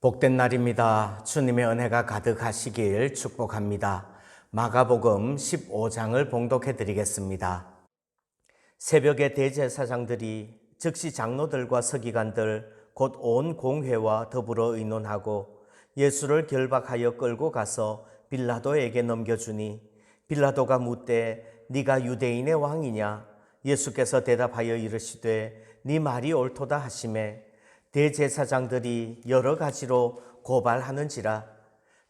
복된 날입니다. 주님의 은혜가 가득하시길 축복합니다. 마가복음 15장을 봉독해 드리겠습니다. 새벽에 대제사장들이 즉시 장로들과 서기관들 곧 온 공회와 더불어 의논하고 예수를 결박하여 끌고 가서 빌라도에게 넘겨주니 빌라도가 묻되 네가 유대인의 왕이냐? 예수께서 대답하여 이르시되 네 말이 옳도다 하시매 대제사장들이 여러 가지로 고발하는지라.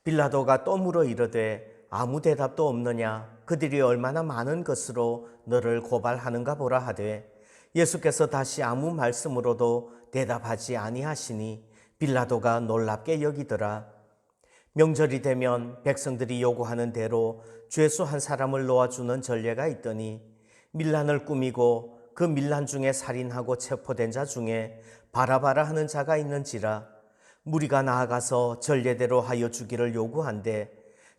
빌라도가 또 물어 이르되 아무 대답도 없느냐? 그들이 얼마나 많은 것으로 너를 고발하는가 보라 하되 예수께서 다시 아무 말씀으로도 대답하지 아니하시니 빌라도가 놀랍게 여기더라. 명절이 되면 백성들이 요구하는 대로 죄수 한 사람을 놓아주는 전례가 있더니 밀란을 꾸미고 그 밀란 중에 살인하고 체포된 자 중에 바라바라 하는 자가 있는지라. 무리가 나아가서 전례대로 하여 주기를 요구한대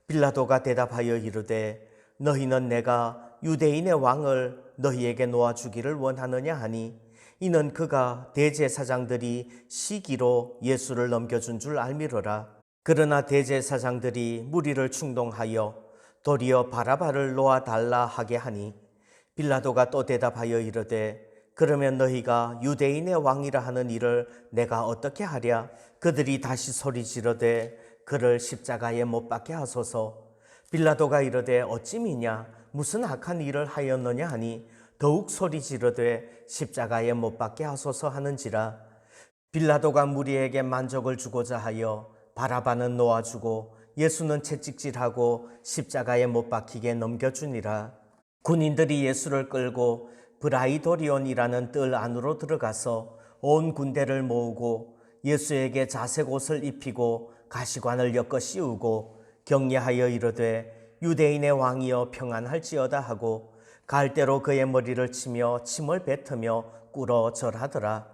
빌라도가 대답하여 이르되 너희는 내가 유대인의 왕을 너희에게 놓아주기를 원하느냐 하니 이는 그가 대제사장들이 시기로 예수를 넘겨준 줄 알미러라. 그러나 대제사장들이 무리를 충동하여 도리어 바라바를 놓아달라 하게 하니 빌라도가 또 대답하여 이르되 그러면 너희가 유대인의 왕이라 하는 일을 내가 어떻게 하랴? 그들이 다시 소리 지르되 그를 십자가에 못 박게 하소서. 빌라도가 이르되 어찌 미냐? 무슨 악한 일을 하였느냐 하니 더욱 소리 지르되 십자가에 못 박게 하소서 하는지라. 빌라도가 무리에게 만족을 주고자 하여 바라바는 놓아주고 예수는 채찍질하고 십자가에 못 박히게 넘겨주니라. 군인들이 예수를 끌고 브라이도리온이라는 뜰 안으로 들어가서 온 군대를 모으고 예수에게 자색 옷을 입히고 가시관을 엮어 씌우고 격려하여 이르되 유대인의 왕이여 평안할지어다 하고 갈대로 그의 머리를 치며 침을 뱉으며 꿇어 절하더라.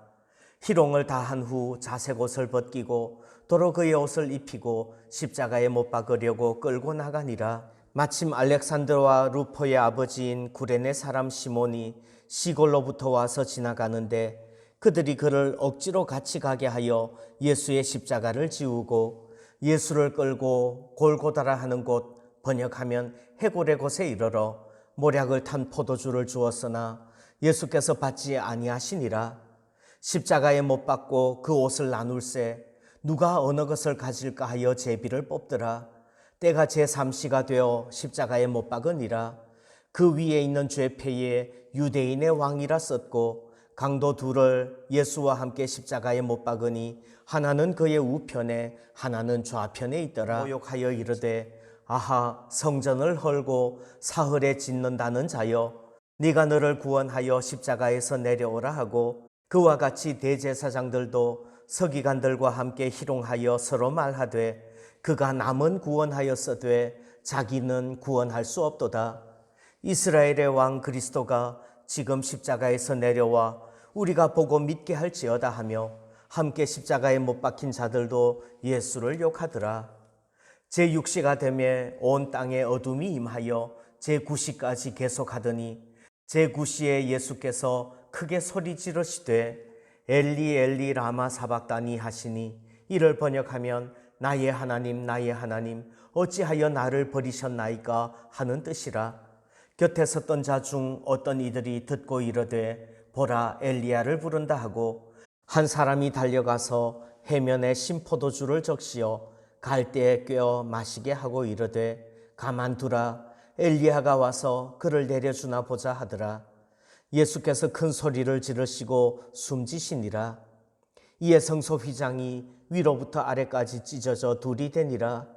희롱을 다한 후 자색 옷을 벗기고 도로 그의 옷을 입히고 십자가에 못 박으려고 끌고 나가니라. 마침 알렉산더와 루포의 아버지인 구레네 사람 시몬이 시골로부터 와서 지나가는데 그들이 그를 억지로 같이 가게 하여 예수의 십자가를 지우고 예수를 끌고 골고다라 하는 곳, 번역하면 해골의 곳에 이르러 모략을 탄 포도주를 주었으나 예수께서 받지 아니하시니라. 십자가에 못 박고 그 옷을 나눌세 누가 어느 것을 가질까 하여 제비를 뽑더라. 때가 제3시가 되어 십자가에 못 박으니라. 그 위에 있는 죄패에 유대인의 왕이라 썼고 강도 둘을 예수와 함께 십자가에 못 박으니 하나는 그의 우편에 하나는 좌편에 있더라. 모욕하여 이르되 아하 성전을 헐고 사흘에 짓는다는 자여 네가 너를 구원하여 십자가에서 내려오라 하고 그와 같이 대제사장들도 서기관들과 함께 희롱하여 서로 말하되 그가 남은 구원하였으되 자기는 구원할 수 없도다. 이스라엘의 왕 그리스도가 지금 십자가에서 내려와 우리가 보고 믿게 할지어다 하며 함께 십자가에 못 박힌 자들도 예수를 욕하더라. 제6시가 되매 온 땅에 어둠이 임하여 제9시까지 계속하더니 제9시에 예수께서 크게 소리 지르시되 엘리 엘리 라마 사박다니 하시니 이를 번역하면 나의 하나님 나의 하나님 어찌하여 나를 버리셨나이까 하는 뜻이라. 곁에 섰던 자 중 어떤 이들이 듣고 이르되 보라 엘리야를 부른다 하고 한 사람이 달려가서 해면에 신포도주를 적시어 갈대에 꿰어 마시게 하고 이르되 가만두라 엘리야가 와서 그를 내려주나 보자 하더라. 예수께서 큰 소리를 지르시고 숨지시니라. 이에 성소 휘장이 위로부터 아래까지 찢어져 둘이 되니라.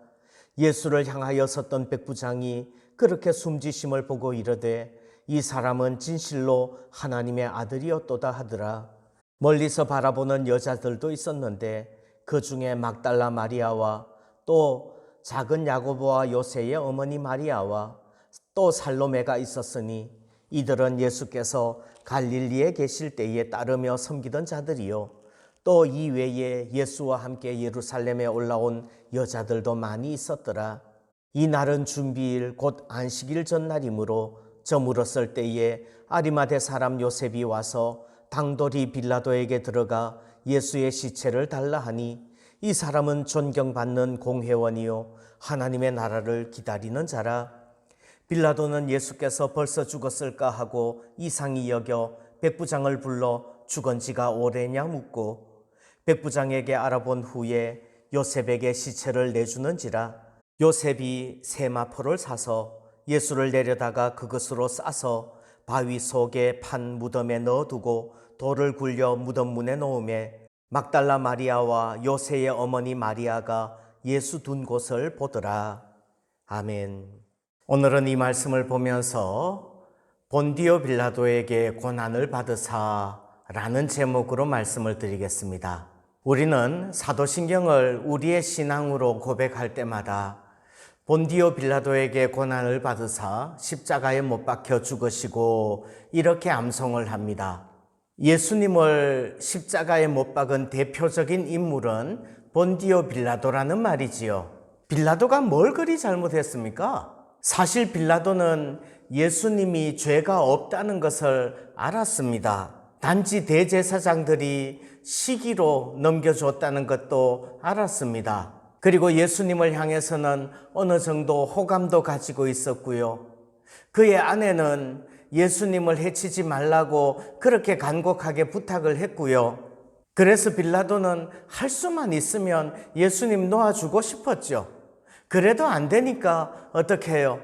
예수를 향하여 섰던 백부장이 그렇게 숨지심을 보고 이르되 이 사람은 진실로 하나님의 아들이었도다 하더라. 멀리서 바라보는 여자들도 있었는데 그 중에 막달라 마리아와 또 작은 야고보와 요새의 어머니 마리아와 또 살로메가 있었으니 이들은 예수께서 갈릴리에 계실 때에 따르며 섬기던 자들이요 또 이 외에 예수와 함께 예루살렘에 올라온 여자들도 많이 있었더라. 이 날은 준비일 곧 안식일 전날이므로 저물었을 때에 아리마대 사람 요셉이 와서 당돌이 빌라도에게 들어가 예수의 시체를 달라 하니 이 사람은 존경받는 공회원이요 하나님의 나라를 기다리는 자라. 빌라도는 예수께서 벌써 죽었을까 하고 이상히 여겨 백부장을 불러 죽은 지가 오래냐 묻고 백부장에게 알아본 후에 요셉에게 시체를 내주는지라. 요셉이 세마포를 사서 예수를 내려다가 그것으로 싸서 바위 속에 판 무덤에 넣어두고 돌을 굴려 무덤 문에 놓음에 막달라 마리아와 요새의 어머니 마리아가 예수 둔 곳을 보더라. 아멘. 오늘은 이 말씀을 보면서 본디오 빌라도에게 고난을 받으사 라는 제목으로 말씀을 드리겠습니다. 우리는 사도신경을 우리의 신앙으로 고백할 때마다 본디오 빌라도에게 고난을 받으사 십자가에 못 박혀 죽으시고 이렇게 암송을 합니다. 예수님을 십자가에 못 박은 대표적인 인물은 본디오 빌라도라는 말이지요. 빌라도가 뭘 그리 잘못했습니까? 사실 빌라도는 예수님이 죄가 없다는 것을 알았습니다. 단지 대제사장들이 시기로 넘겨줬다는 것도 알았습니다. 그리고 예수님을 향해서는 어느 정도 호감도 가지고 있었고요. 그의 아내는 예수님을 해치지 말라고 그렇게 간곡하게 부탁을 했고요. 그래서 빌라도는 할 수만 있으면 예수님 놓아주고 싶었죠. 그래도 안 되니까 어떻게 해요?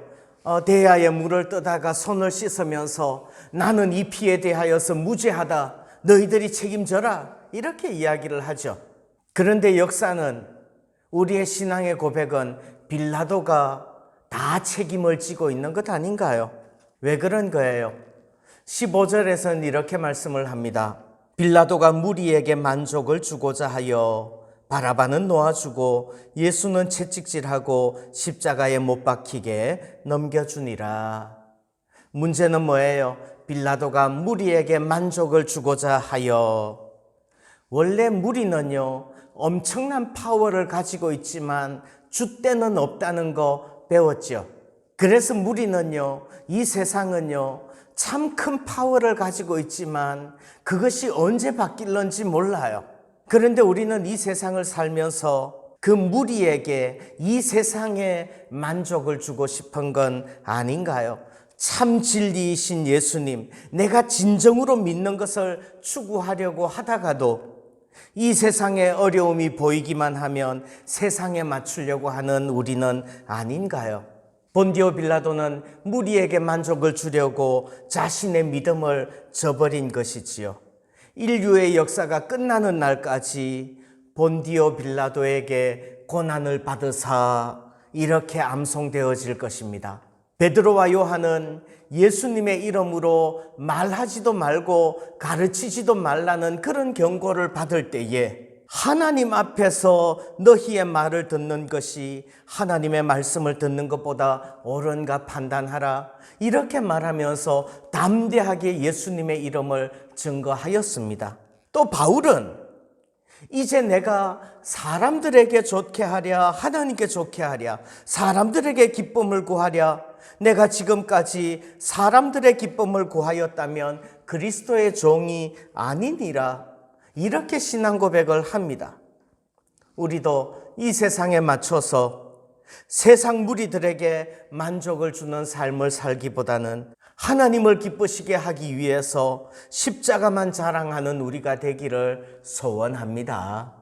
대야에 물을 뜨다가 손을 씻으면서 나는 이 피에 대하여서 무죄하다. 너희들이 책임져라. 이렇게 이야기를 하죠. 그런데 역사는 우리의 신앙의 고백은 빌라도가 다 책임을 지고 있는 것 아닌가요? 왜 그런 거예요? 15절에서는 이렇게 말씀을 합니다. 빌라도가 무리에게 만족을 주고자 하여 바라바는 놓아주고 예수는 채찍질하고 십자가에 못 박히게 넘겨주니라. 문제는 뭐예요? 빌라도가 무리에게 만족을 주고자 하여. 원래 무리는요 엄청난 파워를 가지고 있지만 줏대는 없다는 거 배웠죠. 그래서 무리는요 이 세상은요 참 큰 파워를 가지고 있지만 그것이 언제 바뀔런지 몰라요. 그런데 우리는 이 세상을 살면서 그 무리에게 이 세상에 만족을 주고 싶은 건 아닌가요? 참 진리이신 예수님, 내가 진정으로 믿는 것을 추구하려고 하다가도 이 세상의 어려움이 보이기만 하면 세상에 맞추려고 하는 우리는 아닌가요? 본디오 빌라도는 무리에게 만족을 주려고 자신의 믿음을 저버린 것이지요. 인류의 역사가 끝나는 날까지 본디오 빌라도에게 고난을 받으사 이렇게 암송되어질 것입니다. 베드로와 요한은 예수님의 이름으로 말하지도 말고 가르치지도 말라는 그런 경고를 받을 때에 하나님 앞에서 너희의 말을 듣는 것이 하나님의 말씀을 듣는 것보다 옳은가 판단하라. 이렇게 말하면서 담대하게 예수님의 이름을 증거하였습니다. 또 바울은 이제 내가 사람들에게 좋게 하랴 하나님께 좋게 하랴 사람들에게 기쁨을 구하랴 내가 지금까지 사람들의 기쁨을 구하였다면 그리스도의 종이 아니니라. 이렇게 신앙 고백을 합니다. 우리도 이 세상에 맞춰서 세상 무리들에게 만족을 주는 삶을 살기보다는 하나님을 기쁘시게 하기 위해서 십자가만 자랑하는 우리가 되기를 소원합니다.